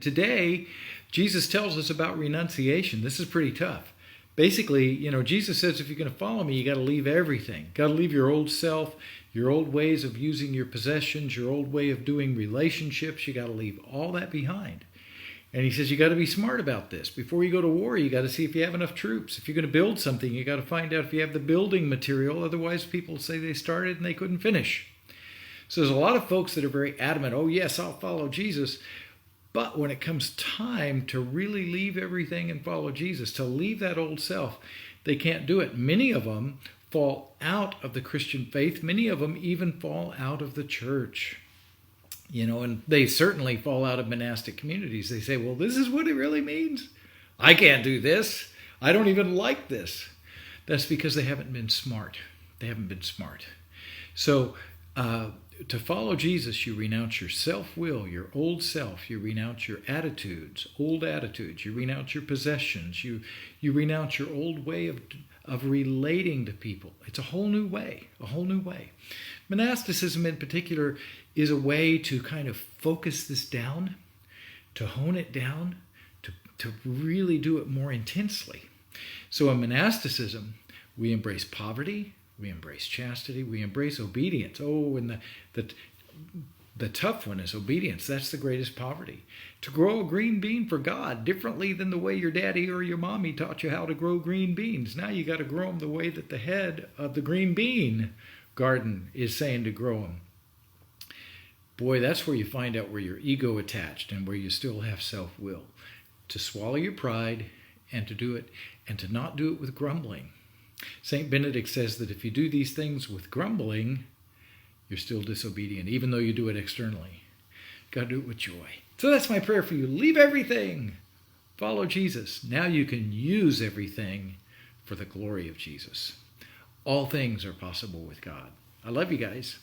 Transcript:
Today, Jesus tells us about renunciation. This is pretty tough. Basically, Jesus says if you're going to follow me, you got to leave everything. Got to leave your old self, your old ways of using your possessions, your old way of doing relationships. You got to leave all that behind. And he says you got to be smart about this. Before you go to war, you got to see if you have enough troops. If you're going to build something, you got to find out if you have the building material. Otherwise, people say they started and they couldn't finish. So there's a lot of folks that are very adamant, oh yes, I'll follow Jesus. But when it comes time to really leave everything and follow Jesus, to leave that old self, they can't do it. Many of them fall out of the Christian faith. Many of them even fall out of the church. And they certainly fall out of monastic communities. They say, well, this is what it really means. I can't do this. I don't even like this. That's because they haven't been smart. They haven't been smart. So, to follow Jesus, you renounce your self-will, your old self. You renounce your attitudes, old attitudes. You renounce your possessions. You renounce your old way of relating to people. It's a whole new way, a whole new way. Monasticism in particular is a way to kind of focus this down, to hone it down, to really do it more intensely. So in monasticism, we embrace poverty, we embrace chastity, we embrace obedience. Oh, and the tough one is obedience. That's the greatest poverty. To grow a green bean for God differently than the way your daddy or your mommy taught you how to grow green beans. Now you got to grow them the way that the head of the green bean garden is saying to grow them. Boy, that's where you find out where your ego attached and where you still have self-will. To swallow your pride and to do it, and to not do it with grumbling. St. Benedict says that if you do these things with grumbling, you're still disobedient, even though you do it externally. Got to do it with joy. So that's my prayer for you. Leave everything. Follow Jesus. Now you can use everything for the glory of Jesus. All things are possible with God. I love you guys.